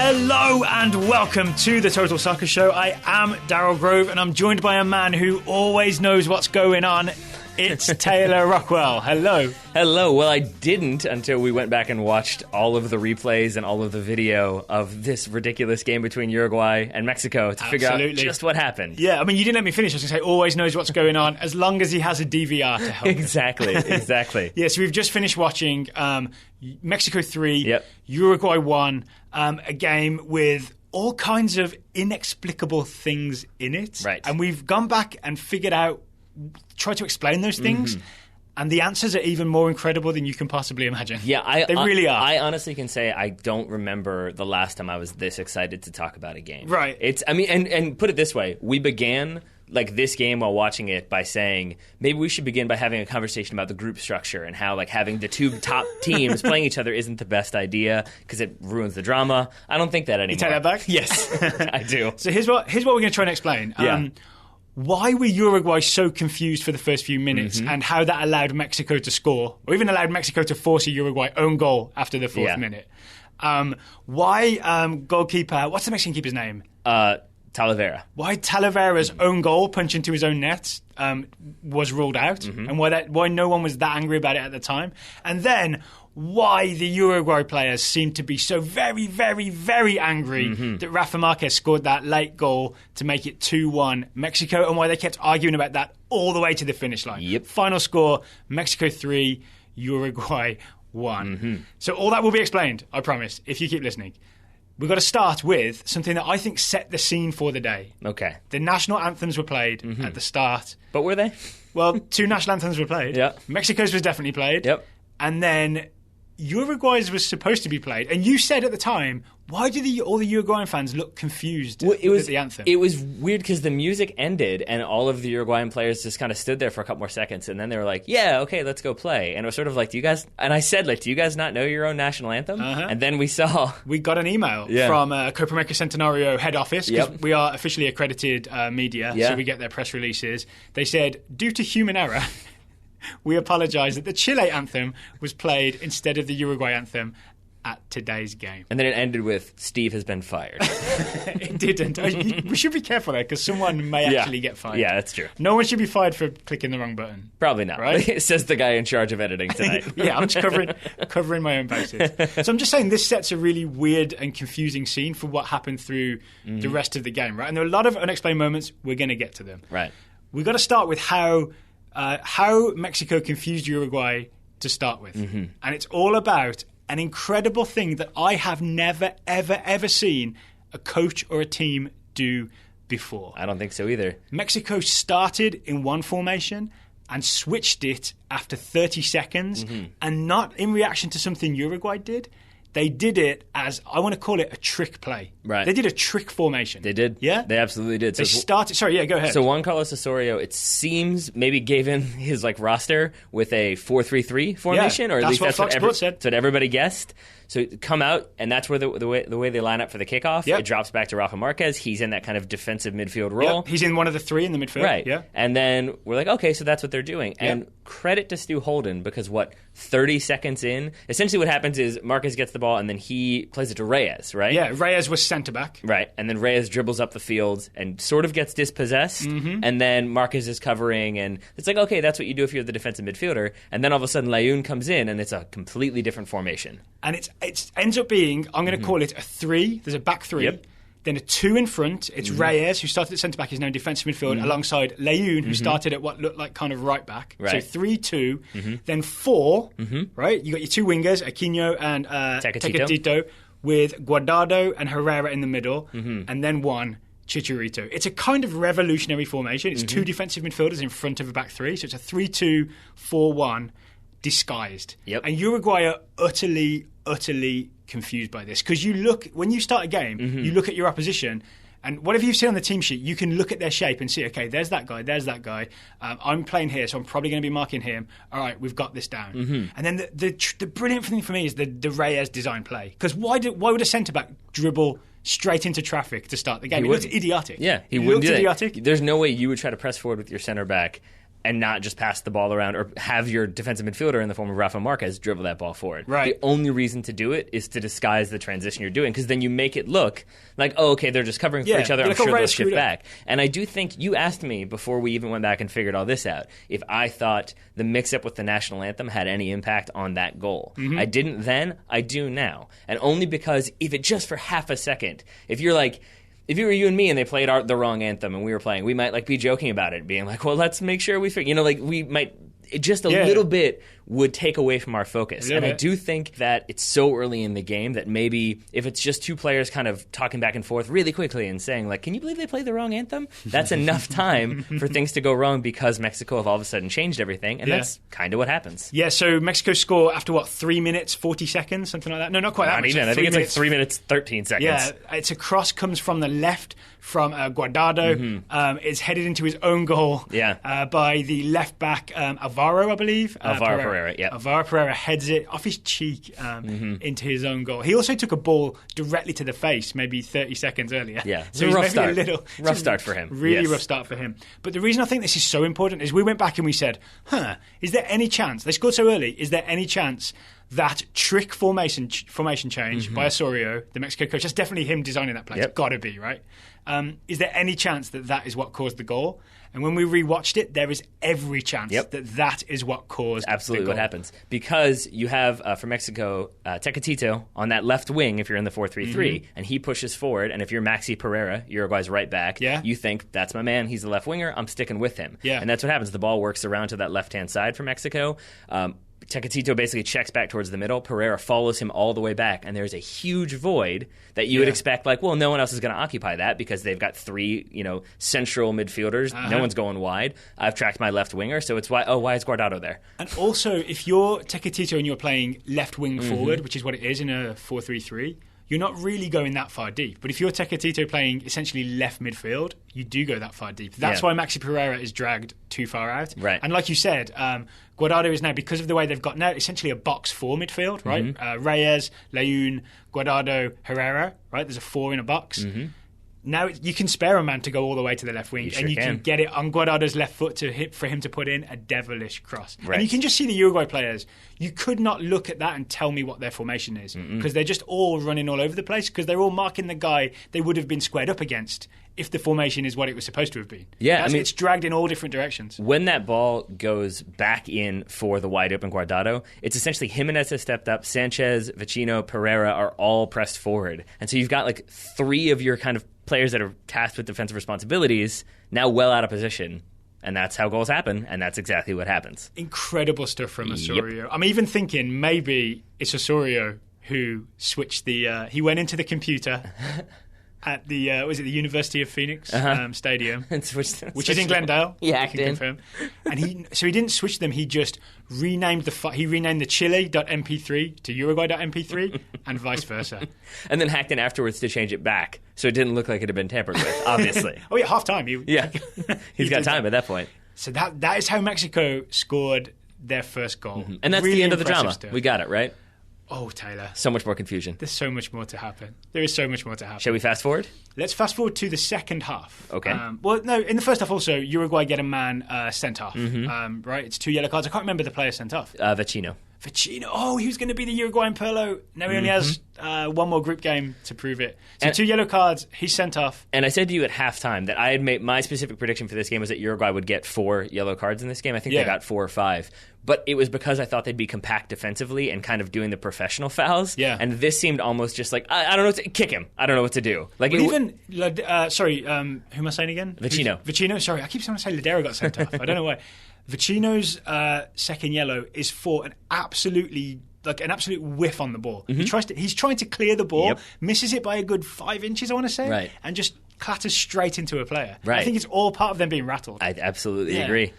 Hello and welcome to the Total Soccer Show. I am Daryl Grove and I'm joined by a man who always knows what's going on. It's Taylor Rockwell. Hello. Hello. Well, I didn't until we went back and watched all of the replays and all of the video of this ridiculous game between Uruguay and Mexico to figure out just what happened. Yeah, I mean, you didn't let me finish. I was going to say, always knows what's going on as long as he has a DVR to help Exactly. Yeah, so we've just finished watching Mexico 3, Uruguay 1, a game with all kinds of inexplicable things in it. Right. And we've gone back and figured out, tried to explain those things, and the answers are even more incredible than you can possibly imagine. Yeah, they really are. I honestly can say I don't remember the last time I was this excited to talk about a game. Right. And put it this way, we began this game while watching it by saying maybe we should begin by having a conversation about the group structure and how having the two top teams playing each other isn't the best idea because it ruins the drama. I don't think that anymore. You take that back? Yes, I do. So here's what we're going to try and explain. Why were Uruguay so confused for the first few minutes and how that allowed Mexico to score, or even allowed Mexico to force a Uruguay own goal after the fourth minute. Why goalkeeper, what's the Mexican keeper's name? Talavera. Why Talavera's own goal, punch into his own net, was ruled out, and why no one was that angry about it at the time. And then why the Uruguay players seemed to be so very, very, very angry that Rafa Marquez scored that late goal to make it 2-1 Mexico, and why they kept arguing about that all the way to the finish line. Yep. Final score, Mexico 3, Uruguay 1. So all that will be explained, I promise, if you keep listening. We've got to start with something that I think set the scene for the day. Okay. The national anthems were played at the start. But were they? Well, two national anthems were played. Yeah. Mexico's was definitely played. Yep. And then Uruguay's was supposed to be played. And you said at the time, why did all the Uruguayan fans look confused at the anthem? It was weird because the music ended and all of the Uruguayan players just kind of stood there for a couple more seconds and then they were like, yeah, okay, let's go play. And it was sort of like, do you guys... And I said, do you guys not know your own national anthem? And then we saw... We got an email from Copa America Centenario head office, because we are officially accredited media, so we get their press releases. They said, due to human error... We apologise that the Chile anthem was played instead of the Uruguay anthem at today's game. And then it ended with, Steve has been fired. It didn't. We should be careful there, because someone may actually get fired. Yeah, that's true. No one should be fired for clicking the wrong button. Probably not. Right? It says the guy in charge of editing tonight. Yeah, I'm just covering my own bases. So I'm just saying this sets a really weird and confusing scene for what happened through the rest of the game, right? And there are a lot of unexplained moments. We're going to get to them. Right. We've got to start with how Mexico confused Uruguay to start with. And it's all about an incredible thing that I have never, ever, ever seen a coach or a team do before. I don't think so either. Mexico started in one formation and switched it after 30 seconds, and not in reaction to something Uruguay did. They did it as, I want to call it a trick play. Right. They did a trick formation. They did. Yeah? They absolutely did. They started... Sorry, yeah, go ahead. So Juan Carlos Osorio, it seems, maybe gave in his roster with a 4-3-3 formation, or at least that's what everybody guessed. So come out, and that's where the way they line up for the kickoff. It drops back to Rafa Marquez. He's in that kind of defensive midfield role. He's in one of the three in the midfield. Right. Yeah. And then we're like, okay, so that's what they're doing. And credit to Stu Holden, because 30 seconds in, essentially what happens is Marquez gets the ball, and then he plays it to Reyes, right? Yeah, Reyes was centre-back. Right. And then Reyes dribbles up the field and sort of gets dispossessed, and then Marquez is covering, and it's like, okay, that's what you do if you're the defensive midfielder. And then all of a sudden, Layun comes in, and it's a completely different formation. And it ends up being, I'm going to call it a 3. There's a back 3. Then a 2 in front. It's Reyes, who started at centre-back, is now defensive midfield, alongside Layun, who started at what looked like kind of right-back. Right. So 3-2. Then 4, right? You got your two wingers, Aquino and Tecatito, with Guardado and Herrera in the middle, and then 1, Chicharito. It's a kind of revolutionary formation. It's 2 defensive midfielders in front of a back 3, so it's a 3-2-4-1 disguised. And Uruguay are utterly confused by this, because when you start a game, you look at your opposition, and whatever you see on the team sheet, you can look at their shape and see, okay, there's that guy. I'm playing here, so I'm probably going to be marking him. All right, we've got this down. And then the brilliant thing for me is the Reyes design play, because why would a centre back dribble straight into traffic to start the game? It looked idiotic. Yeah, he wouldn't do that. Idiotic. There's no way you would try to press forward with your centre back and not just pass the ball around or have your defensive midfielder in the form of Rafa Marquez dribble that ball forward. Right. The only reason to do it is to disguise the transition you're doing, because then you make it look like, oh, okay, they're just covering for each other. I'm sure they'll shift back. And I do think you asked me before we even went back and figured all this out if I thought the mix-up with the national anthem had any impact on that goal. Mm-hmm. I didn't then, I do now. And only because if it just for half a second, if you were you and me and they played the wrong anthem and we were playing, we might be joking about it, being like, well, let's make sure we figure, we might, just a little bit would take away from our focus. And I do think that it's so early in the game that maybe if it's just two players kind of talking back and forth really quickly and saying, like, can you believe they played the wrong anthem? That's enough time for things to go wrong because Mexico have all of a sudden changed everything, and that's kind of what happens. Yeah, so Mexico score after, 3 minutes, 40 seconds, something like that? No, not quite that much. Even. I think it's like 3 minutes, 13 seconds. Yeah, it's a cross, comes from the left from Guardado. Mm-hmm. It's headed into his own goal by the left back, Alvaro, I believe. Alvaro Pereira, yeah. Alvaro Pereira heads it off his cheek into his own goal. He also took a ball directly to the face maybe 30 seconds earlier. Yeah, so rough start. Rough start for him. Really rough start for him. But the reason I think this is so important is we went back and we said, is there any chance, they scored so early, is there any chance that trick formation change by Osorio, the Mexico coach, that's definitely him designing that play. It's got to be, right? Is there any chance that is what caused the goal? And when we rewatched it, there is every chance that is what caused absolutely the goal. What happens. Because you have, for Mexico, Tecatito on that left wing if you're in the 4-3-3, and he pushes forward, and if you're Maxi Pereira, Uruguay's right back, you think, that's my man, he's the left winger, I'm sticking with him. Yeah. And that's what happens. The ball works around to that left-hand side for Mexico. Tecatito basically checks back towards the middle. Pereira follows him all the way back, and there's a huge void that you would expect, no one else is going to occupy that because they've got three, central midfielders. No one's going wide. I've tracked my left winger, so it's why is Guardado there? And also, if you're Tecatito and you're playing left wing forward, which is what it is in a 4-3-3, you're not really going that far deep. But if you're Tecatito playing essentially left midfield, you do go that far deep. That's why Maxi Pereira is dragged too far out. Right. And like you said, Guardado is now, because of the way they've got now, essentially a box four midfield, right? Reyes, Leun, Guardado, Herrera, right? There's a four in a box. Now you can spare a man to go all the way to the left wing, and you can get it on Guardado's left foot for him to put in a devilish cross. Right. And you can just see the Uruguay players. You could not look at that and tell me what their formation is, because they're just all running all over the place, because they're all marking the guy they would have been squared up against if the formation is what it was supposed to have been. Yeah, it's dragged in all different directions. When that ball goes back in for the wide open Guardado, it's essentially Jimenez has stepped up, Sanchez, Vecino, Pereira are all pressed forward. And so you've got three of your kind of players that are tasked with defensive responsibilities now well out of position. And that's how goals happen, and that's exactly what happens. Incredible stuff from Osorio. Yep. I'm even thinking maybe it's Osorio who switched he went into the computer at the the University of Phoenix Stadium, which is in Glendale. Yeah, confirm. And he didn't switch them. He just renamed the Chile.mp3 to Uruguay.mp3 and vice versa. And then hacked in afterwards to change it back, so it didn't look like it had been tampered with. Obviously. Oh yeah, half time. He's got time at that point. So that is how Mexico scored their first goal, and that's really the end of the drama. We got it right. Oh, Taylor. So much more confusion. There's so much more to happen. There is so much more to happen. Shall we fast forward? Let's fast forward to the second half. Okay. Well, no, in the first half also, Uruguay get a man sent off. Right? It's 2 yellow cards. I can't remember the player sent off. Vecino. Oh, he was going to be the Uruguayan Pirlo. Now he only has one more group game to prove it. So 2 yellow cards, he's sent off. And I said to you at halftime that I had made my specific prediction for this game was that Uruguay would get 4 yellow cards in this game. I think they got 4 or 5. But it was because I thought they'd be compact defensively and kind of doing the professional fouls. Yeah. And this seemed almost just like, I don't know kick him. I don't know what to do. Who am I saying again? Vecino. Sorry, I keep saying Ladera got sent off. I don't know why. Vecino's second yellow is for an absolute whiff on the ball. He's trying to clear the ball, misses it by a good 5 inches, I want to say, and just clatters straight into a player. Right. I think it's all part of them being rattled. I absolutely agree.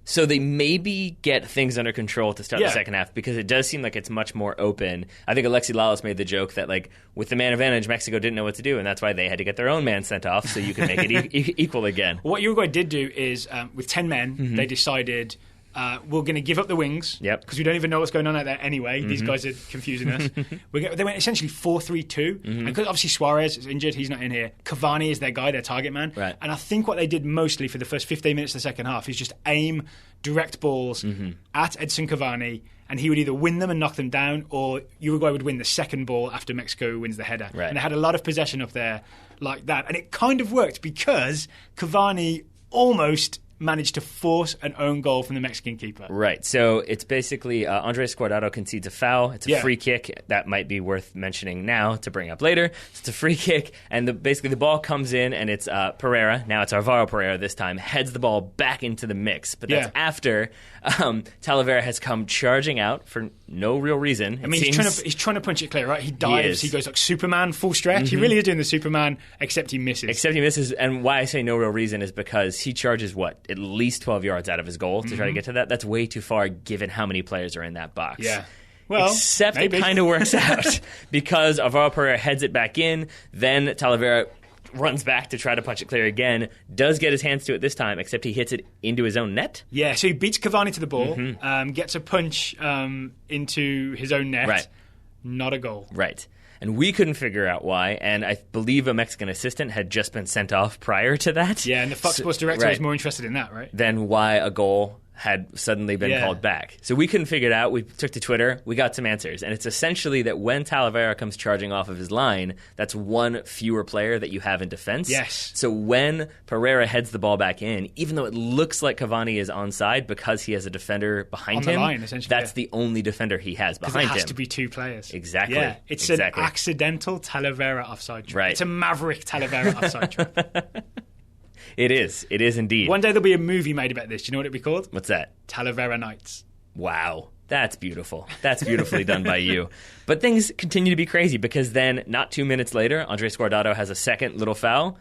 So they maybe get things under control to start the second half, because it does seem like it's much more open. I think Alexi Lalas made the joke that with the man advantage, Mexico didn't know what to do, and that's why they had to get their own man sent off so you can make it equal again. What Uruguay did do is, with 10 men, they decided we're going to give up the wings because we don't even know what's going on out there anyway. These guys are confusing us. They went essentially 4-3-2. And because obviously Suarez is injured, he's not in here. Cavani is their guy, their target man. Right. And I think what they did mostly for the first 15 minutes of the second half is just aim direct balls at Edson Cavani, and he would either win them and knock them down, or Uruguay would win the second ball after Mexico wins the header. Right. And they had a lot of possession up there like that. And it kind of worked because Cavani almost managed to force an own goal from the Mexican keeper. Right. So it's basically Andres Guardado concedes a foul. It's a free kick. That might be worth mentioning now to bring up later. It's a free kick, and basically the ball comes in, and it's Pereira. Now it's Alvaro Pereira this time. Heads the ball back into the mix. But that's after Talavera has come charging out for no real reason. I mean, he's trying to punch it clear, right? He dives. He goes like Superman, full stretch. He really is doing the Superman, except he misses. And why I say no real reason is because he charges at least 12 yards out of his goal to try to get to that. That's way too far given how many players are in that box. Yeah. Well, except maybe. It kind of works out because Alvaro Pereira heads it back in. Then Talavera runs back to try to punch it clear again. Does get his hands to it this time, except he hits it into his own net. Yeah, so he beats Cavani to the ball, gets a punch into his own net. Right. Not a goal. Right. And we couldn't figure out why, and I believe a Mexican assistant had just been sent off prior to that. Yeah, and the Fox Sports director was more interested in that, right? Than why a goal had suddenly been called back. So we couldn't figure it out. We took to Twitter. We got some answers. And it's essentially that when Talavera comes charging off of his line, that's one fewer player that you have in defense. Yes. So when Pereira heads the ball back in, even though it looks like Cavani is onside because he has a defender behind him, line, that's the only defender he has behind him. Because it has to be two players. Exactly. Yeah, it's an accidental Talavera offside trap. Right. It's a maverick Talavera offside trap. It is. It is indeed. One day there'll be a movie made about this. Do you know what it'd be called? What's that? Talavera Nights. Wow. That's beautiful. That's beautifully done by you. But things continue to be crazy because then, not 2 minutes later, Andres Guardado has a second little foul.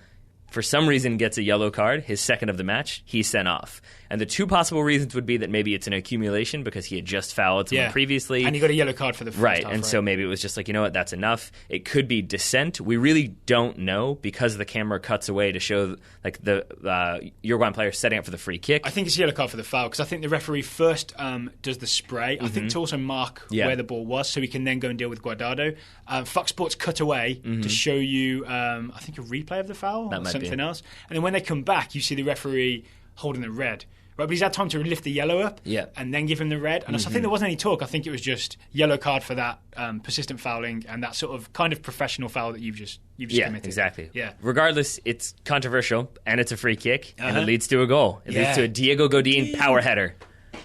For some reason, gets a yellow card, his second of the match. He's sent off. And the two possible reasons would be that maybe it's an accumulation because he had just fouled someone previously. And he got a yellow card for the first half, and so maybe it was just like, you know what, that's enough. It could be dissent. We really don't know because the camera cuts away to show like the Uruguayan player setting up for the free kick. I think it's a yellow card for the foul because I think the referee first does the spray. I think to also mark where the ball was so he can then go and deal with Guardado. Fox Sports cut away to show you, I think, a replay of the foul or something else. And then when they come back, you see the referee holding the red. Right, but he's had time to lift the yellow up and then give him the red. And I think there wasn't any talk. I think it was just yellow card for that persistent fouling and that sort of kind of professional foul that you've just committed. Exactly. Yeah. Regardless, it's controversial and it's a free kick and it leads to a goal. It leads to a Diego Godin power header.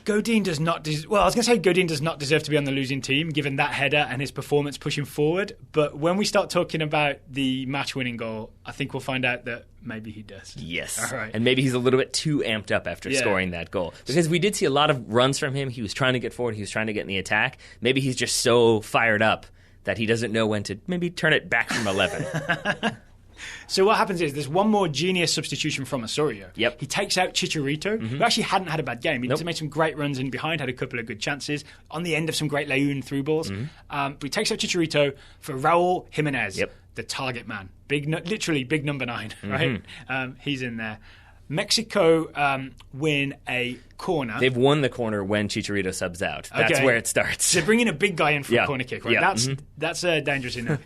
Godin does not... I was going to say Godin does not deserve to be on the losing team, given that header and his performance pushing forward. But when we start talking about the match-winning goal, I think we'll find out that maybe he does. Yes. All right. And maybe he's a little bit too amped up after scoring that goal. Because we did see a lot of runs from him. He was trying to get forward. He was trying to get in the attack. Maybe he's just so fired up that he doesn't know when to maybe turn it back from 11. So what happens is there's one more genius substitution from Osorio. Yep. He takes out Chicharito, who actually hadn't had a bad game. He made some great runs in behind, had a couple of good chances, on the end of some great Leon through balls. But he takes out Chicharito for Raul Jimenez, the target man. Literally big number 9, right? He's in there. Mexico win a corner. They've won the corner when Chicharito subs out. That's where it starts. So they're bringing a big guy in for a corner kick, right? That's dangerous enough.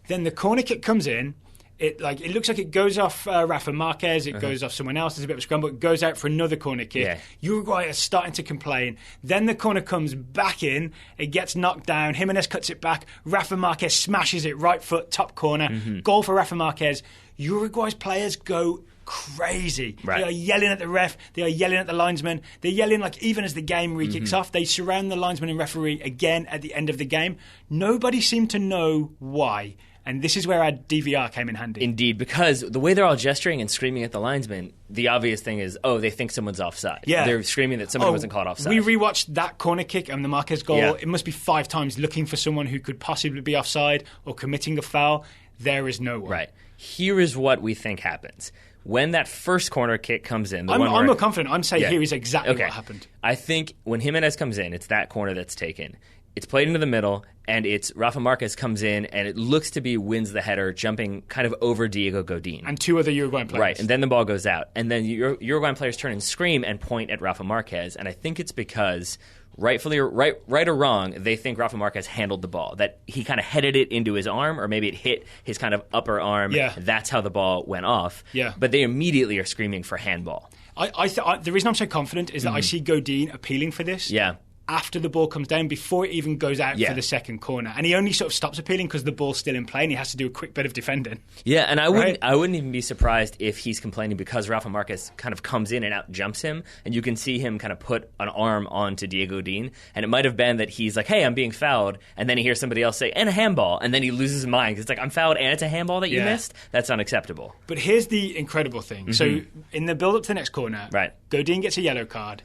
Then the corner kick comes in. It looks like it goes off Rafa Marquez, it goes off someone else, there's a bit of a scramble, it goes out for another corner kick. Uruguay is starting to complain. Then the corner comes back in, it gets knocked down, Jimenez cuts it back, Rafa Marquez smashes it right foot, top corner, goal for Rafa Marquez. Uruguay's players go crazy. Right. They are yelling at the ref, they are yelling at the linesman, they're yelling even as the game re-kicks off. They surround the linesman and referee again at the end of the game. Nobody seemed to know why. And this is where our DVR came in handy. Indeed, because the way they're all gesturing and screaming at the linesman, the obvious thing is, they think someone's offside. Yeah. They're screaming that somebody wasn't caught offside. We rewatched that corner kick and the Marquez goal. Yeah. It must be 5 times looking for someone who could possibly be offside or committing a foul. There is no one. Right. Here is what we think happens. When that first corner kick comes in... I'm more confident. I'm saying here is exactly what happened. I think when Jimenez comes in, it's that corner that's taken. It's played into the middle, and it's Rafa Marquez comes in, and it looks to be wins the header, jumping kind of over Diego Godin. And two other Uruguayan players. Right, and then the ball goes out. And then Uruguayan players turn and scream and point at Rafa Marquez, and I think it's because, right or wrong, they think Rafa Marquez handled the ball, that he kind of headed it into his arm, or maybe it hit his kind of upper arm. Yeah. That's how the ball went off. Yeah. But they immediately are screaming for handball. The reason I'm so confident is that I see Godin appealing for this. Yeah. After the ball comes down, before it even goes out for the second corner. And he only sort of stops appealing because the ball's still in play and he has to do a quick bit of defending. Yeah, and I wouldn't even be surprised if he's complaining because Rafa Marquez kind of comes in and out jumps him, and you can see him kind of put an arm onto Diego Godin, and it might have been that he's like, hey, I'm being fouled, and then he hears somebody else say, and a handball, and then he loses his mind because it's like, I'm fouled and it's a handball that you missed? That's unacceptable. But here's the incredible thing. So in the build-up to the next corner, Godin gets a yellow card.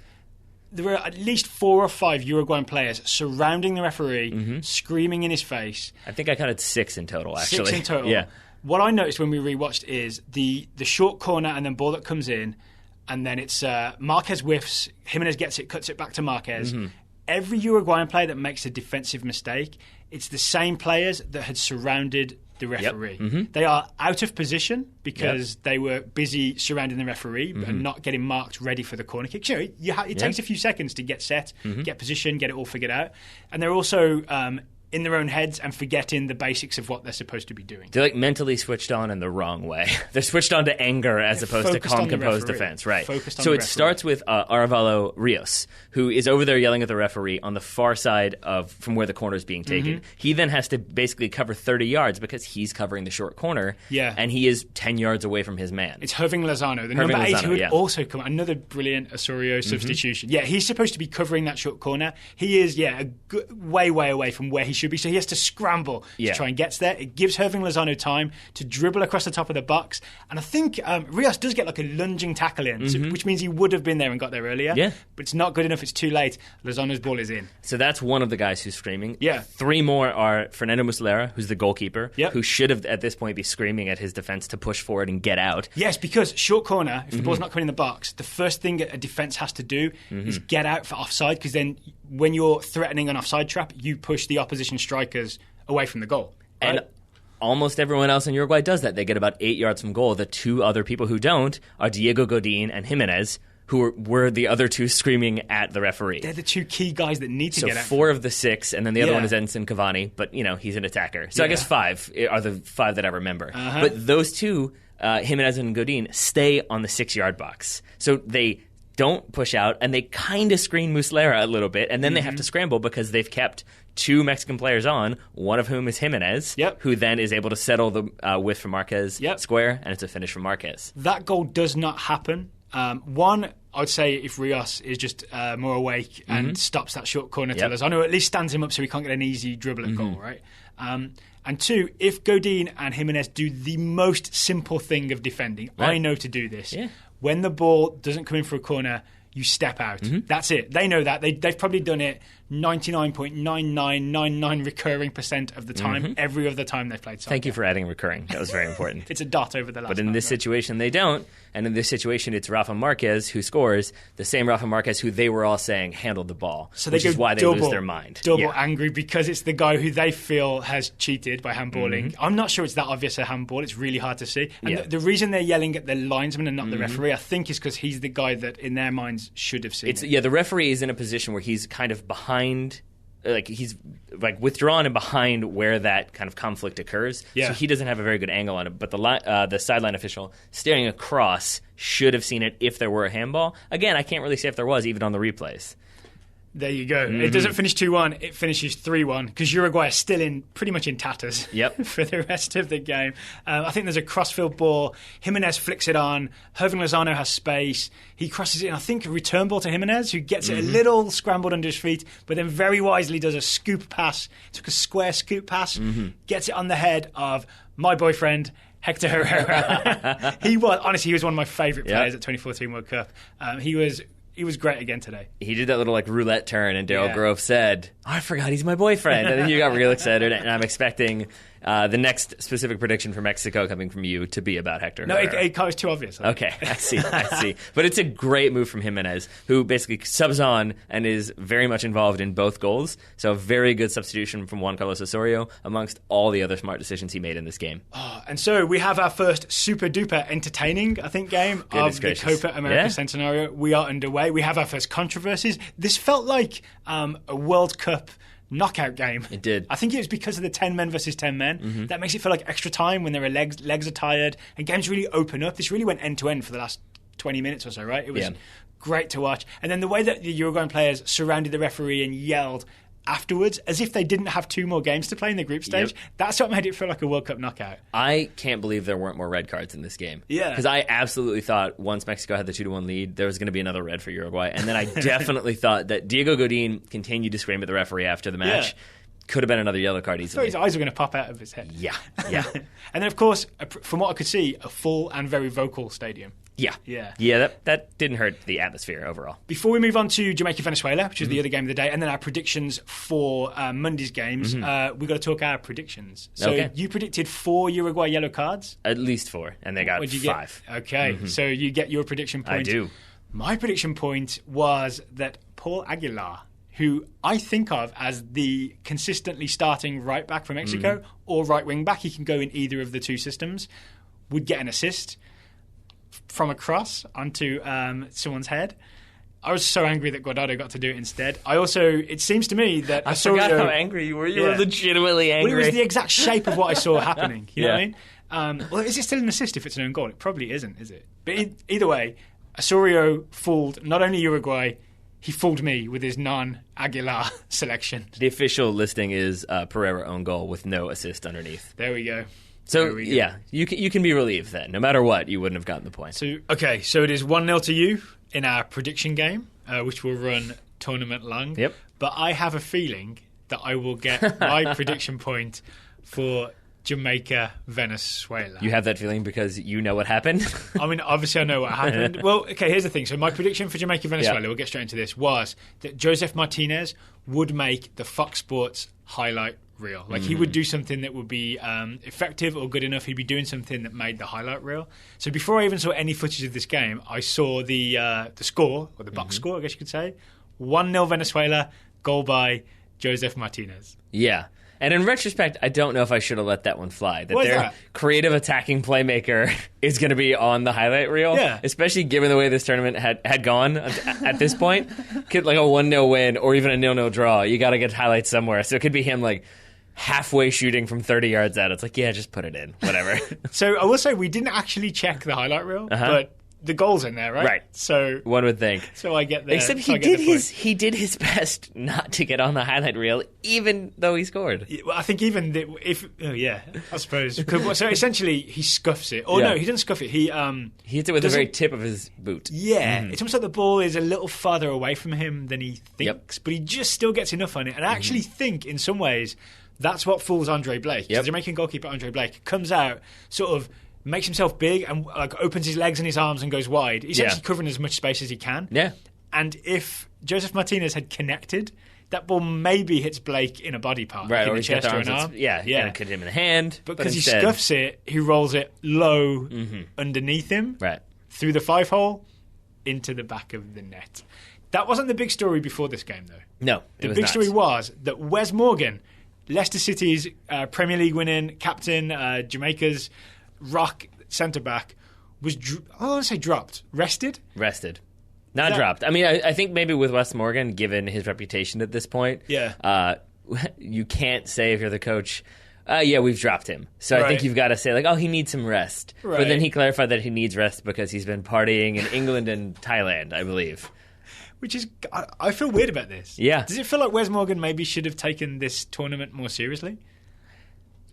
There were at least 4 or 5 Uruguayan players surrounding the referee, screaming in his face. I think I counted 6 in total, actually. 6 in total. Yeah. What I noticed when we rewatched is the short corner and then ball that comes in, and then it's Marquez whiffs, Jimenez gets it, cuts it back to Marquez. Every Uruguayan player that makes a defensive mistake, it's the same players that had surrounded the referee. They are out of position because they were busy surrounding the referee and not getting marked ready for the corner kick. Sure, it takes a few seconds to get set, get position, get it all figured out. And they're also in their own heads and forgetting the basics of what they're supposed to be doing. They're like mentally switched on in the wrong way. They're switched on to anger as opposed to calm, composed defense. Right. So it starts with Arevalo Rios, who is over there yelling at the referee on the far side from where the corner is being taken. He then has to basically cover 30 yards because he's covering the short corner, and he is 10 yards away from his man. It's Herving Lozano, the number 8 who would also come. Another brilliant Osorio substitution. Yeah, he's supposed to be covering that short corner. He is, way, way away from where he should be, so he has to scramble to try and get there. It gives Herving Lozano time to dribble across the top of the box, and I think Rios does get like a lunging tackle in, which means he would have been there and got there earlier. Yeah. But it's not good enough. It's too late. Lozano's ball is in. So that's one of the guys who's screaming. Yeah. 3 more are Fernando Muslera, who's the goalkeeper, who should have at this point be screaming at his defense to push forward and get out. Yes, because short corner, if the ball's not coming in the box, the first thing a defense has to do is get out for offside, because then when you're threatening an offside trap, you push the opposition strikers away from the goal. Right? And almost everyone else in Uruguay does that. They get about 8 yards from goal. The 2 other people who don't are Diego Godin and Jimenez, who were the other 2 screaming at the referee. They're the 2 key guys that need to get out. So 4 of the 6, and then the other one is Edinson Cavani, but, he's an attacker. So I guess 5 are the 5 that I remember. But those 2, Jimenez and Godin, stay on the 6-yard box. So they don't push out, and they kind of screen Muslera a little bit, and then they have to scramble because they've kept 2 Mexican players on, one of whom is Jimenez, who then is able to settle the whiff from Marquez square, and it's a finish from Marquez. That goal does not happen. One, I would say if Rios is just more awake and stops that short corner to Lozano, at least stands him up so he can't get an easy dribble at goal, right? And 2, if Godin and Jimenez do the most simple thing of defending, I know to do this. Yeah. When the ball doesn't come in for a corner, you step out. That's it. They know that. They've probably done it 99.9999 recurring % of the time, every other time they've played soccer. Thank you for adding recurring. That was very important. It's a dot over the last. But in this situation, they don't. And in this situation, it's Rafa Marquez who scores, the same Rafa Marquez who they were all saying handled the ball, so which is why they lose their mind. Double angry because it's the guy who they feel has cheated by handballing. I'm not sure it's that obvious a handball. It's really hard to see. And the reason they're yelling at the linesman and not the referee, I think, is because he's the guy that, in their minds, should have seen it. Yeah, the referee is in a position where he's kind of behind, he's withdrawn and behind where that kind of conflict occurs. So he doesn't have a very good angle on it. But the sideline official staring across should have seen it if there were a handball. Again, I can't really say if there was, even on the replays. There you go. It doesn't finish 2-1. It finishes 3-1 because Uruguay is still pretty much in tatters for the rest of the game. I think there's a crossfield ball. Jimenez flicks it on. Herving Lozano has space. He crosses it, and I think a return ball to Jimenez, who gets it a little scrambled under his feet, but then very wisely does a scoop pass. Took a square scoop pass, gets it on the head of my boyfriend, Hector Herrera. He was one of my favourite players at 2014 World Cup. He was great again today. He did that little roulette turn, and Daryl Grove said, I forgot he's my boyfriend. And then you got real excited, and I'm expecting The next specific prediction for Mexico coming from you to be about Hector Herrera. No, it was too obvious. Okay, I see. But it's a great move from Jimenez, who basically subs on and is very much involved in both goals. So a very good substitution from Juan Carlos Osorio amongst all the other smart decisions he made in this game. Oh, and so we have our first super-duper entertaining, I think, game of the Copa America Centenario. We are underway. We have our first controversies. This felt like a World Cup knockout game. It did. I think it was because of the 10 men versus 10 men. That makes it feel like extra time when there are legs are tired, and games really open up. This really went end to end for the last 20 minutes or so, right? It was great to watch. And then the way that the Uruguayan players surrounded the referee and yelled afterwards as if they didn't have 2 more games to play in the group stage, that's what made it feel like a World Cup knockout. I can't believe there weren't more red cards in this game. Yeah. Because I absolutely thought once Mexico had the 2-1 lead, there was going to be another red for Uruguay. And then I definitely thought that Diego Godin continued to scream at the referee after the match. Yeah. Could have been another yellow card easily. So his eyes were going to pop out of his head. Yeah. And then, of course, from what I could see, a full and very vocal stadium. Yeah, that didn't hurt the atmosphere overall. Before we move on to Jamaica-Venezuela, which is the other game of the day, and then our predictions for Monday's games, we've got to talk our predictions. So you predicted 4 Uruguay yellow cards? At least 4, and they got 5. Okay, so you get your prediction point. I do. My prediction point was that Paul Aguilar, who I think of as the consistently starting right back for Mexico or right wing back, he can go in either of the 2 systems, would get an assist from a cross onto someone's head. I was so angry that Guardado got to do it instead. It seems to me that I forgot how angry you were. You were legitimately angry. Well, it was the exact shape of what I saw happening. You know what I mean? Well, is it still an assist if it's an own goal? It probably isn't, is it? But either way, Osorio fooled not only Uruguay, he fooled me with his non-Aguilar selection. The official listing is Pereira own goal with no assist underneath. There we go. So, you can be relieved then. No matter what, you wouldn't have gotten the point. So it is 1-0 to you in our prediction game, which will run tournament long. Yep. But I have a feeling that I will get my prediction point for Jamaica, Venezuela. You have that feeling because you know what happened? I mean, obviously I know what happened. Well, okay, here's the thing. So my prediction for Jamaica, Venezuela, we'll get straight into this, was that Josef Martinez would make the Fox Sports highlight reel. Like he would do something that would be effective or good enough. He'd be doing something that made the highlight reel. So before I even saw any footage of this game, I saw the score, or the box score, I guess you could say. 1-0 Venezuela, goal by Josef Martinez. Yeah. And in retrospect, I don't know if I should have let that one fly. That their creative attacking playmaker is going to be on the highlight reel. Yeah. Especially given the way this tournament had gone at this point. Could like a 1-0 win or even a 0-0 draw. You got to get highlights somewhere. So it could be him like halfway shooting from 30 yards out. It's like, yeah, just put it in. Whatever. So I will say we didn't actually check the highlight reel, but the goal's in there, right? Right. So one would think. So I get there. Except he did his best not to get on the highlight reel, even though he scored. Well, I think even I suppose. So essentially, he scuffs it. Or no, he doesn't scuff it. He hits it with the very tip of his boot. Yeah, it's almost like the ball is a little farther away from him than he thinks, but he just still gets enough on it. And I actually think, in some ways, that's what fools Andre Blake. The Jamaican goalkeeper Andre Blake comes out, sort of makes himself big and like opens his legs and his arms and goes wide. He's actually covering as much space as he can. Yeah. And if Josef Martinez had connected, that ball maybe hits Blake in a body part, right, in or the chest or an arm. And it could hit him in the hand. But because he scuffs it, he rolls it low underneath him, through the 5-hole, into the back of the net. That wasn't the big story before this game, though. No, the big story was that Wes Morgan, Leicester City's Premier League winning captain, Jamaica's rock centre-back, was, rested? Rested. Not dropped. I mean, I think maybe with Wes Morgan, given his reputation at this point, you can't say if you're the coach, we've dropped him. So I think you've got to say, like, oh, he needs some rest. Right. But then he clarified that he needs rest because he's been partying in England and Thailand, I believe. Which is, I feel weird about this. Yeah. Does it feel like Wes Morgan maybe should have taken this tournament more seriously?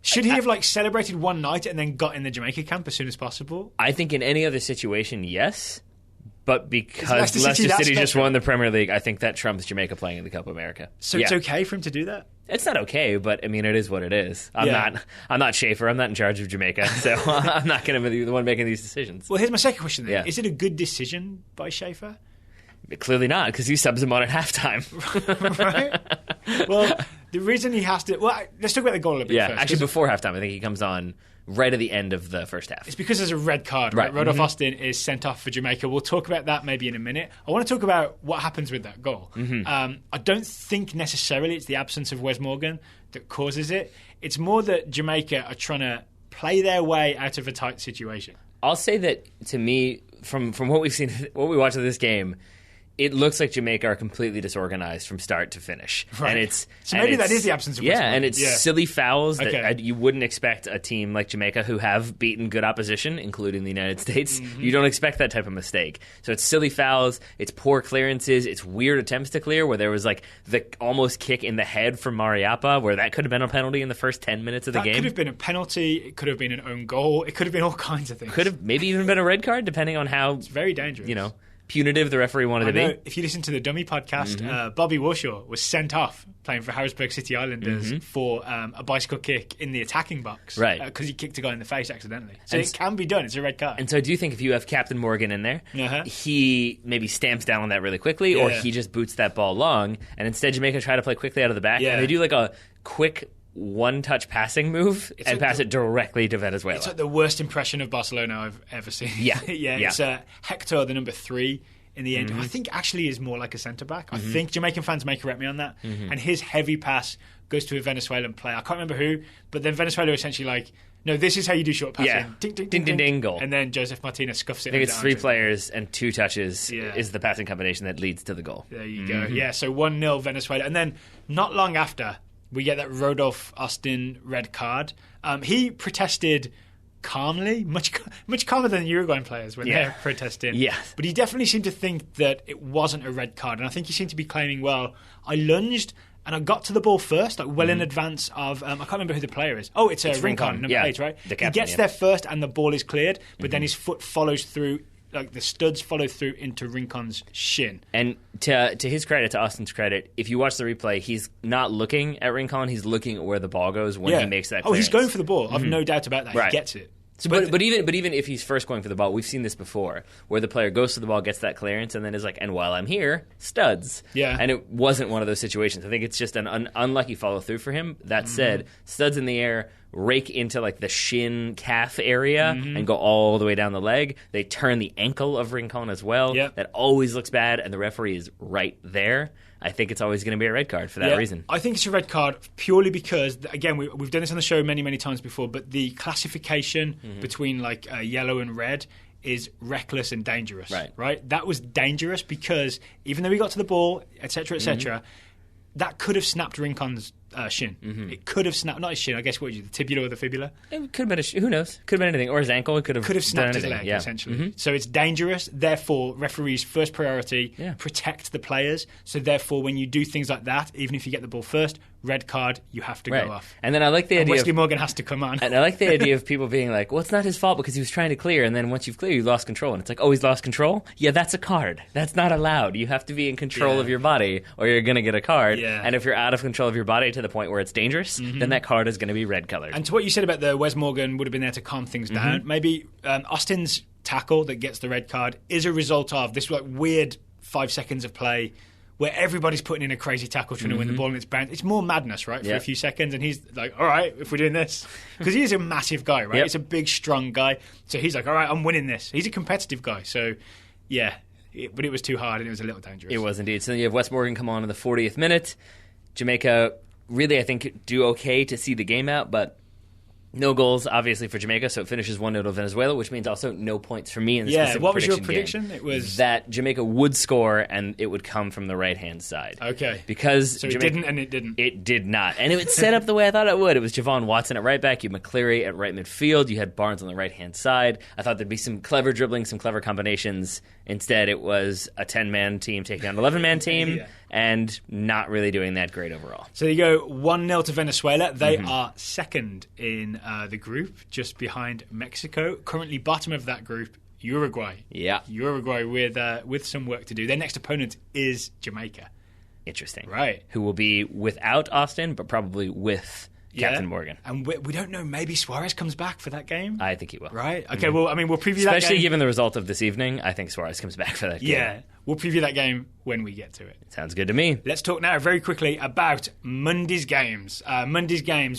Should he have celebrated one night and then got in the Jamaica camp as soon as possible? I think in any other situation, yes. But because Leicester City just won the Premier League, I think that trumps Jamaica playing in the Copa America. So it's okay for him to do that? It's not okay, but I mean, it is what it is. I'm not Schaefer. I'm not in charge of Jamaica, so I'm not going to be the one making these decisions. Well, here's my second question then. Yeah. Is it a good decision by Schaefer? Clearly not, because he subs him on at halftime. Right? Well, The reason he has to... Well, let's talk about the goal a bit first. Actually, before halftime, I think he comes on right at the end of the first half. It's because there's a red card, right? Rodolph Austin is sent off for Jamaica. We'll talk about that maybe in a minute. I want to talk about what happens with that goal. I don't think necessarily it's the absence of Wes Morgan that causes it. It's more that Jamaica are trying to play their way out of a tight situation. I'll say that, to me, from what we've seen, what we watched of this game, it looks like Jamaica are completely disorganized from start to finish. Right. And maybe that is the absence of West Morgan. And it's silly fouls that you wouldn't expect a team like Jamaica, who have beaten good opposition, including the United States. You don't expect that type of mistake. So it's silly fouls, it's poor clearances, it's weird attempts to clear, where there was like the almost kick in the head from Mariappa, where that could have been a penalty in the first 10 minutes of the game. That could have been a penalty, it could have been an own goal, it could have been all kinds of things. Could have maybe even been a red card, depending on how... It's very dangerous. Punitive the referee wanted to be. If you listen to the Dummy podcast, Bobby Warshaw was sent off playing for Harrisburg City Islanders for a bicycle kick in the attacking box. Right. Because he kicked a guy in the face accidentally. So it can be done. It's a red card. And so I do think if you have Captain Morgan in there, he maybe stamps down on that really quickly, or he just boots that ball long, and instead Jamaica try to play quickly out of the back, and they do like a quick one-touch passing move and pass it directly to Venezuela. It's like the worst impression of Barcelona I've ever seen. It's Hector, the number 3 in the end. I think actually is more like a centre-back. I think Jamaican fans may correct me on that. And his heavy pass goes to a Venezuelan player. I can't remember who, but then Venezuela essentially like, no, this is how you do short passing. Yeah. Ding, ding, ding, goal. And then Josef Martinez scuffs it. I think it's 3 players and 2 touches is the passing combination that leads to the goal. There you go. Yeah, so 1-0 Venezuela. And then not long after, we get that Rodolph Austin red card. He protested calmly, much calmer than Uruguayan players when they're protesting. Yes. But he definitely seemed to think that it wasn't a red card. And I think he seemed to be claiming, well, I lunged and I got to the ball first, like well in advance of... I can't remember who the player is. Oh, it's Rincon, number 8, right? The captain, he gets there first and the ball is cleared, but then his foot follows through... Like the studs follow through into Rincon's shin. And to his credit, to Austin's credit, if you watch the replay, he's not looking at Rincon, he's looking at where the ball goes when he makes that clearance. Oh, he's going for the ball. I've no doubt about that. Right. He gets it. So, but even if he's first going for the ball, we've seen this before, where the player goes to the ball, gets that clearance, and then is like, and while I'm here, studs. Yeah. And it wasn't one of those situations. I think it's just an unlucky follow-through for him. That said, studs in the air, rake into like the shin calf area and go all the way down the leg. They turn the ankle of Rincon as well. Yep. That always looks bad, and the referee is right there. I think it's always going to be a red card for that reason. I think it's a red card purely because, again, we've done this on the show many, many times before, but the classification between like yellow and red is reckless and dangerous. Right? That was dangerous because even though he got to the ball, etc., that could have snapped Rincon's shin. It could have snapped, not his shin, I guess, the tibia or the fibula? It could have been who knows? Could have been anything. Or his ankle. It could have snapped his leg, essentially. So it's dangerous. Therefore, referees' first priority, protect the players. So therefore, when you do things like that, even if you get the ball first, red card, you have to go off. And then I like the idea Westley Morgan has to come on. And I like the idea of people being like, well, it's not his fault because he was trying to clear, and then once you've cleared, you lost control. And it's like, oh, he's lost control? Yeah, that's a card. That's not allowed. You have to be in control of your body, or you're going to get a card. And if you're out of control of your body to the point where it's dangerous, then that card is going to be red colored. And to what you said about the Wes Morgan would have been there to calm things down, maybe Austin's tackle that gets the red card is a result of this like weird 5 seconds of play where everybody's putting in a crazy tackle trying to win the ball and it's bounced. It's more madness, right, for a few seconds. And he's like, all right, if we're doing this. Because he is a massive guy, right? He's a big, strong guy. So he's like, all right, I'm winning this. He's a competitive guy. So, but it was too hard and it was a little dangerous. It was indeed. So then you have Wes Morgan come on in the 40th minute. Jamaica really, I think, do okay to see the game out, but no goals, obviously, for Jamaica, so it finishes 1-0 to Venezuela, which means also no points for me in the specific what was your prediction prediction? It was that Jamaica would score, and it would come from the right-hand side. Okay. Because so Jamaica, it didn't, and it didn't. It did not. And it was set up the way I thought it would. It was Javon Watson at right back, you had McCleary at right midfield, you had Barnes on the right-hand side. I thought there'd be some clever dribbling, some clever combinations. Instead, it was a 10-man team taking on an 11-man team, and not really doing that great overall. So you go 1-0 to Venezuela. They are second in the group, just behind Mexico. Currently bottom of that group, Uruguay. Yeah. Uruguay with some work to do. Their next opponent is Jamaica. Interesting. Right. Who will be without Austin, but probably with Captain Morgan. And we don't know, maybe Suarez comes back for that game? I think he will. Right? Okay, well, I mean, we'll preview that game. Especially given the result of this evening, I think Suarez comes back for that game. Yeah, we'll preview that game when we get to it. Sounds good to me. Let's talk now very quickly about Monday's games.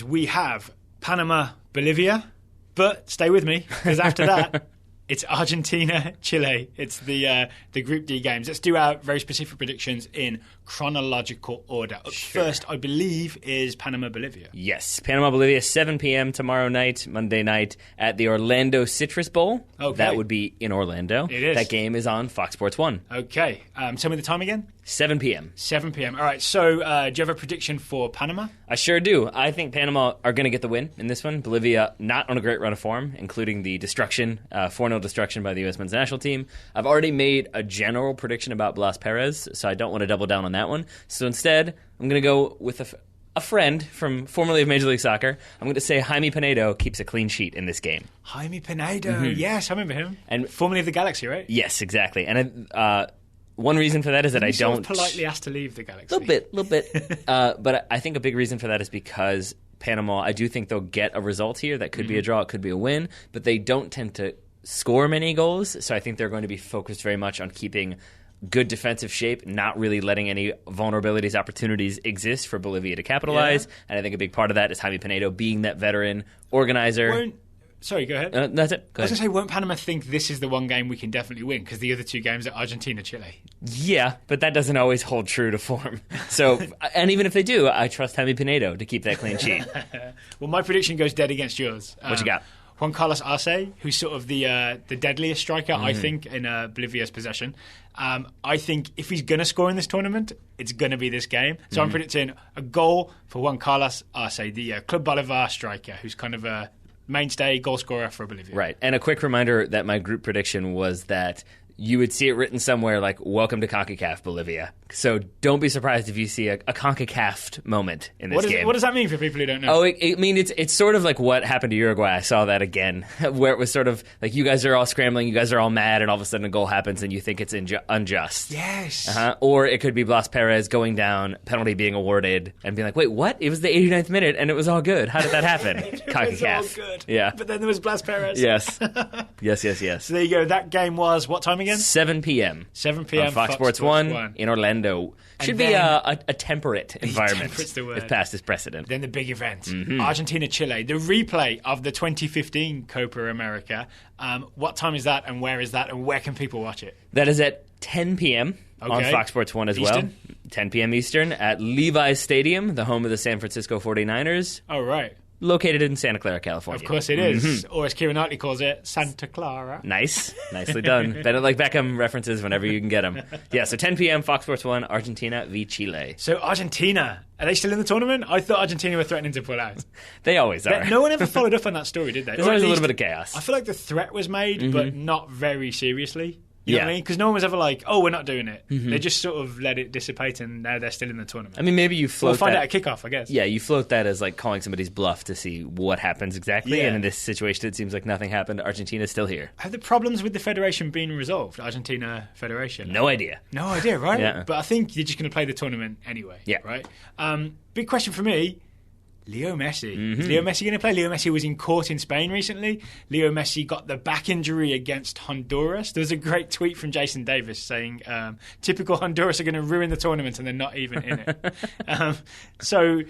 We have Panama, Bolivia, but stay with me, because after that... It's Argentina, Chile. It's the Group D games. Let's do our very specific predictions in chronological order. Up first, I believe, is Panama, Bolivia. Yes, Panama, Bolivia, 7 p.m. tomorrow night, Monday night, at the Orlando Citrus Bowl. Okay. That would be in Orlando. It is. That game is on Fox Sports 1. Okay. Tell me the time again. 7 p.m. 7 p.m. All right, so do you have a prediction for Panama? I sure do. I think Panama are going to get the win in this one. Bolivia not on a great run of form, including the destruction, 4-0 destruction by the U.S. men's national team. I've already made a general prediction about Blas Perez, so I don't want to double down on that one. So instead, I'm going to go with a friend from formerly of Major League Soccer. I'm going to say Jaime Pinedo keeps a clean sheet in this game. Jaime Pinedo, yes, I remember him. And formerly of the Galaxy, right? Yes, exactly. And one reason for that is that I don't... politely asked to leave the Galaxy. A little bit. But I think a big reason for that is because Panama, I do think they'll get a result here. That could be a draw, it could be a win, but they don't tend to score many goals, so I think they're going to be focused very much on keeping good defensive shape, not really letting any vulnerabilities, opportunities exist for Bolivia to capitalize. Yeah. And I think a big part of that is Jaime Pinedo being that veteran organizer. Sorry, go ahead. That's it. I was going to say, won't Panama think this is the one game we can definitely win? Because the other two games are Argentina, Chile. Yeah, but that doesn't always hold true to form. So, and even if they do, I trust Jaime Pinedo to keep that clean sheet. Well, my prediction goes dead against yours. What you got? Juan Carlos Arce, who's sort of the deadliest striker, I think, in Bolivia's possession. I think if he's going to score in this tournament, it's going to be this game. So I'm predicting a goal for Juan Carlos Arce, the Club Bolivar striker, who's kind of a mainstay goal scorer for Bolivia. Right. And a quick reminder that my group prediction was that you would see it written somewhere like, welcome to CONCACAF, Bolivia. So don't be surprised if you see a CONCACAF moment in this game. What does that mean for people who don't know? Oh, it's sort of like what happened to Uruguay. I saw that again, where it was sort of like you guys are all scrambling, you guys are all mad, and all of a sudden a goal happens and you think it's unjust. Yes. Or it could be Blas Perez going down, penalty being awarded, and being like, wait, what? It was the 89th minute and it was all good. How did that happen? CONCACAF. It was all good. Yeah. But then there was Blas Perez. Yes. Yes. So there you go. That game was what time again? 7 p.m. 7 p.m. on Fox Sports 1 in Orlando. Should be a temperate environment if past is precedent. Then the big event, Argentina-Chile, the replay of the 2015 Copa America. What time is that and where is that and where can people watch it? That is at 10 p.m. on Fox Sports 1 as Eastern? well. 10 p.m. Eastern at Levi's Stadium, the home of the San Francisco 49ers. Oh, right. Located in Santa Clara, California. Of course it is. Or as Keira Knightley calls it, Santa Clara. Nice. Nicely done. Better like Beckham references whenever you can get them. Yeah, so 10 p.m. Fox Sports 1, Argentina v Chile. So Argentina, are they still in the tournament? I thought Argentina were threatening to pull out. They always are. No one ever followed up on that story, did they? There's always a little bit of chaos. I feel like the threat was made, but not very seriously. You know what I mean? Because no one was ever like, oh, we're not doing it. They just sort of let it dissipate and now they're still in the tournament. I mean, maybe you float We'll find out at kickoff, I guess. Yeah, you float that as like calling somebody's bluff to see what happens exactly. Yeah. And in this situation, it seems like nothing happened. Argentina's still here. Have the problems with the federation been resolved? Argentina Federation? No idea. No idea, right? Yeah. But I think you're just going to play the tournament anyway. Yeah. Right? Big question for me. Leo Messi. Is Leo Messi going to play? Leo Messi was in court in Spain recently. Leo Messi got the back injury against Honduras. There was a great tweet from Jason Davis saying, typical Honduras are going to ruin the tournament and they're not even in it. So,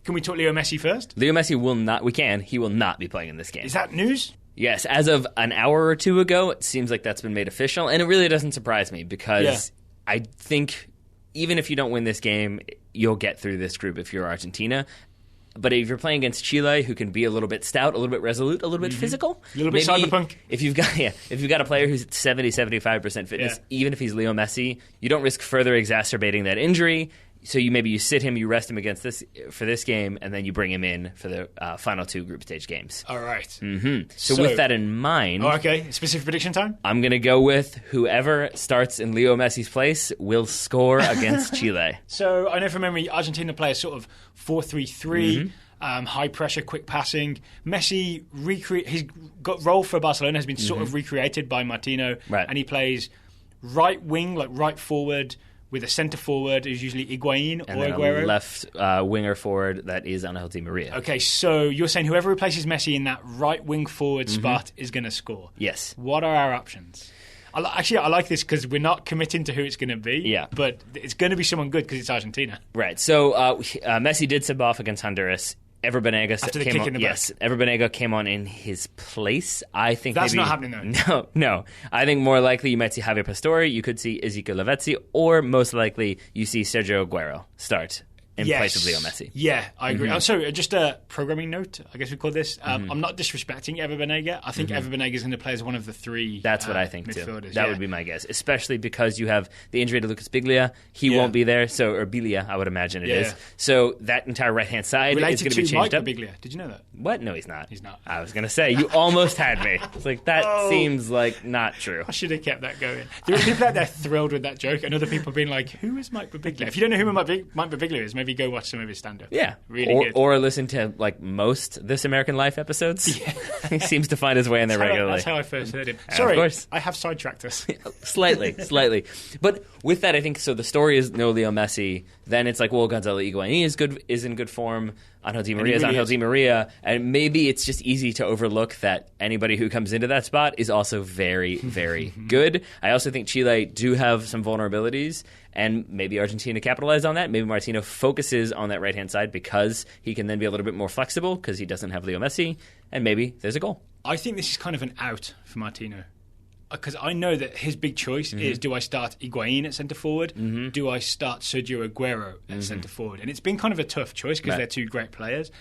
can we talk Leo Messi first? Leo Messi will not, he will not be playing in this game. Is that news? Yes, as of an hour or two ago, it seems like that's been made official. And it really doesn't surprise me because I think even if you don't win this game, you'll get through this group if you're Argentina. But if you're playing against Chile, who can be a little bit stout, a little bit resolute, a little bit physical, a little bit cyberpunk. If you've got a player who's at 70-75% fitness, even if he's Leo Messi, you don't risk further exacerbating that injury. So you sit him, you rest him for this game, and then you bring him in for the final two group stage games. All right. So with that in mind, specific prediction time. I'm going to go with whoever starts in Leo Messi's place will score against Chile. So I know from memory, Argentina play a sort of 4-3-3. High pressure, quick passing. Messi his role for Barcelona has been sort of recreated by Martino, right. And he plays right wing, like right forward, with a centre forward who's usually Higuain and or then Aguero. A left winger forward that is Angel Di Maria. Okay, so you're saying whoever replaces Messi in that right wing forward spot is going to score. Yes. What are our options? Actually, I like this because we're not committing to who it's going to be. Yeah. But it's going to be someone good because it's Argentina. Right. So Messi did sub off against Honduras. Ever Banega came on. Yes, Ever Banega came on in his place. I think that's not happening though. No. I think more likely you might see Javier Pastore. You could see Ezequiel Lavezzi, or most likely you see Sergio Aguero start in place of Leo Messi. Yeah, I agree. So just a programming note, I guess we call this. I'm not disrespecting Ever Banega. I think Ever Banega is going to play as one of the three. That's what I think too. That would be my guess, especially because you have the injury to Lucas Biglia. He won't be there, or Biglia, I would imagine it is. So that entire right-hand side is going to be changed up. Biglia. Did you know that? What? No, he's not. He's not. I was going to say, you almost had me. It's like, that seems like not true. I should have kept that going. There are people out there thrilled with that joke, and other people being like, who is Mike Birbiglia? If you don't know who Mike Birbiglia is, maybe go watch some of his stand-up. Yeah. Really good. Or listen to most This American Life episodes. Yeah. He seems to find his way in there regularly. That's how I first heard him. Sorry, of course. I have sidetracked us. Slightly. But with that, I think, so the story is no Leo Messi. Then it's like, well, Gonzalo Higuain is in good form. Angel Di Maria is Angel Di Maria. And maybe it's just easy to overlook that anybody who comes into that spot is also very, very good. I also think Chile do have some vulnerabilities, and maybe Argentina capitalized on that. Maybe Martino focuses on that right-hand side because he can then be a little bit more flexible because he doesn't have Leo Messi, and maybe there's a goal. I think this is kind of an out for Martino. Because I know that his big choice is, do I start Higuain at centre-forward? Do I start Sergio Aguero at centre-forward? And it's been kind of a tough choice because they're two great players.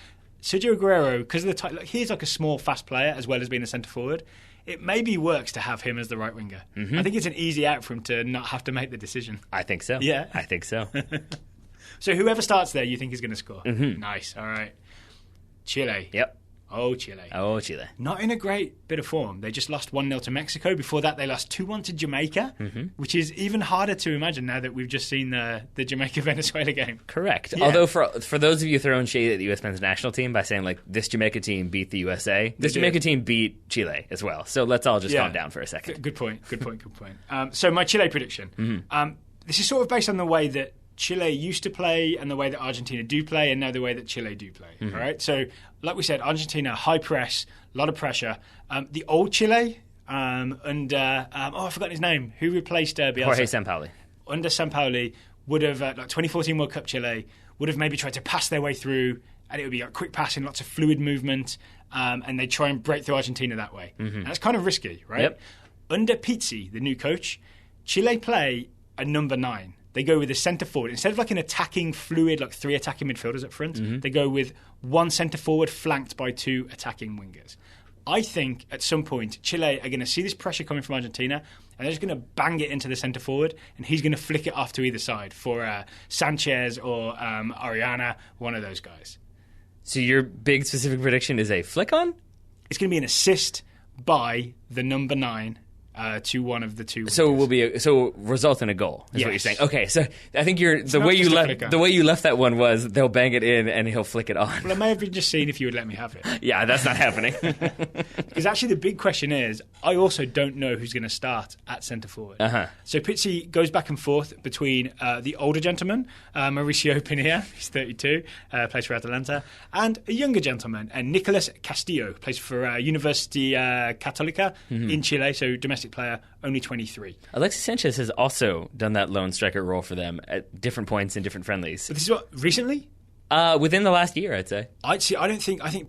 Sergio Aguero, because of the type, he's like a small, fast player as well as being a centre-forward. It maybe works to have him as the right winger. I think it's an easy out for him to not have to make the decision. I think so. Yeah. I think so. So whoever starts there, you think is going to score? Nice. All right. Chile. Yep. Oh, Chile. Not in a great bit of form. They just lost 1-0 to Mexico. Before that, they lost 2-1 to Jamaica, which is even harder to imagine now that we've just seen the Jamaica-Venezuela game. Correct. Yeah. Although for those of you throwing shade at the U.S. men's national team by saying, like, this Jamaica team beat the USA, this Jamaica team beat Chile as well. So let's all just calm down for a second. Good point. So my Chile prediction. This is sort of based on the way that Chile used to play and the way that Argentina do play and now the way that Chile do play. All right. So, like we said, Argentina, high press, a lot of pressure. The old Chile under, I forgot his name. Who replaced Bielsa? Jorge Sampaoli. Under Sampaoli would have, like 2014 World Cup Chile, would have maybe tried to pass their way through, and it would be like quick passing, lots of fluid movement, and they'd try and break through Argentina that way. And that's kind of risky, right? Yep. Under Pizzi, the new coach, Chile play a number 9. They go with a centre forward. Instead of like an attacking fluid, like 3 attacking midfielders up front, they go with 1 centre forward flanked by 2 attacking wingers. I think at some point Chile are going to see this pressure coming from Argentina and they're just going to bang it into the centre forward and he's going to flick it off to either side for Sanchez or Ariana, one of those guys. So your big specific prediction is a flick on? It's going to be an assist by the number 9. To one of the two. So it will be result in a goal. Is what you're saying. Okay, so I think the way you left that one was they'll bang it in and he'll flick it on. Well, I may have been just seeing if you would let me have it. Yeah, that's not happening. Because actually, the big question is, I also don't know who's going to start at centre forward. So Pizzi goes back and forth between the older gentleman, Mauricio Pinilla, he's 32, plays for Atalanta, and a younger gentleman, Nicolas Castillo, plays for University Católica in Chile, so domestic player, only 23. Alexis Sanchez has also done that lone striker role for them at different points in different friendlies. But this is what, recently? Within the last year, I'd say. I think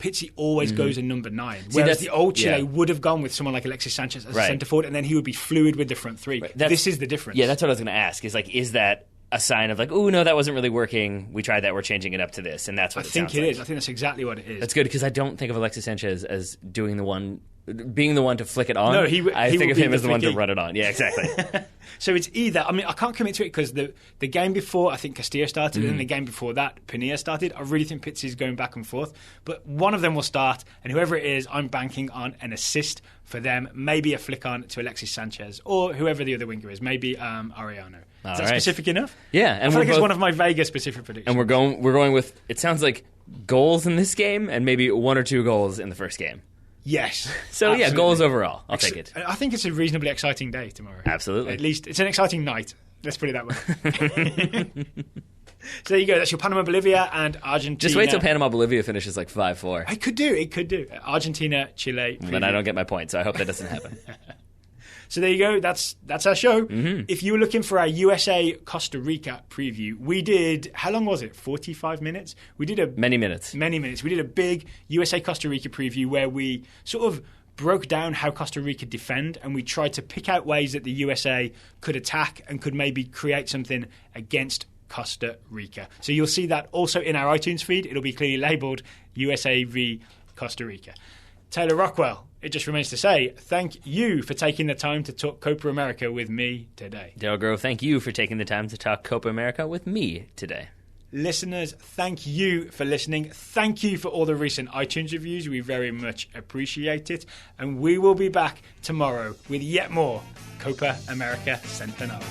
Pizzi always goes in number 9. Whereas the old Chile would have gone with someone like Alexis Sanchez as a centre forward, and then he would be fluid with the front 3. This is the difference. Yeah, that's what I was going to ask. Is that a sign of like, oh no, that wasn't really working. We tried that. We're changing it up to this, and that's what I think it is. I think that's exactly what it is. That's good because I don't think of Alexis Sanchez as being the one to flick it on. No, I think of him as the one to run it on. Yeah, exactly. So it's either. I mean, I can't commit to it because the game before I think Castillo started, and the game before that Pinilla started. I really think Pizzi's going back and forth, but one of them will start, and whoever it is, I'm banking on an assist for them. Maybe a flick on to Alexis Sanchez or whoever the other winger is. Maybe Ariano. Is that specific enough? Yeah, and I feel like it's one of my Vegas specific predictions. And we're going with. It sounds like goals in this game, and maybe 1 or 2 goals in the first game. Yes. So, absolutely. Goals overall. I'll take it. I think it's a reasonably exciting day tomorrow. Absolutely. At least it's an exciting night Let's put it that way. So there you go. That's your Panama, Bolivia, and Argentina. Just wait till Panama, Bolivia finishes like 5-4. It could do. Argentina, Chile. Then I don't get my point, so I hope that doesn't happen. So there you go. That's our show. Mm-hmm. If you were looking for our USA Costa Rica preview, we did, how long was it? 45 minutes? Many minutes. We did a big USA Costa Rica preview where we sort of broke down how Costa Rica defend, and we tried to pick out ways that the USA could attack and could maybe create something against Costa Rica. So you'll see that also in our iTunes feed. It'll be clearly labelled USA v Costa Rica. Taylor Rockwell, it just remains to say thank you for taking the time to talk Copa America with me today. Dale Grove, thank you for taking the time to talk Copa America with me today. Listeners, thank you for listening. Thank you for all the recent iTunes reviews. We very much appreciate it. And we will be back tomorrow with yet more Copa America Centenario.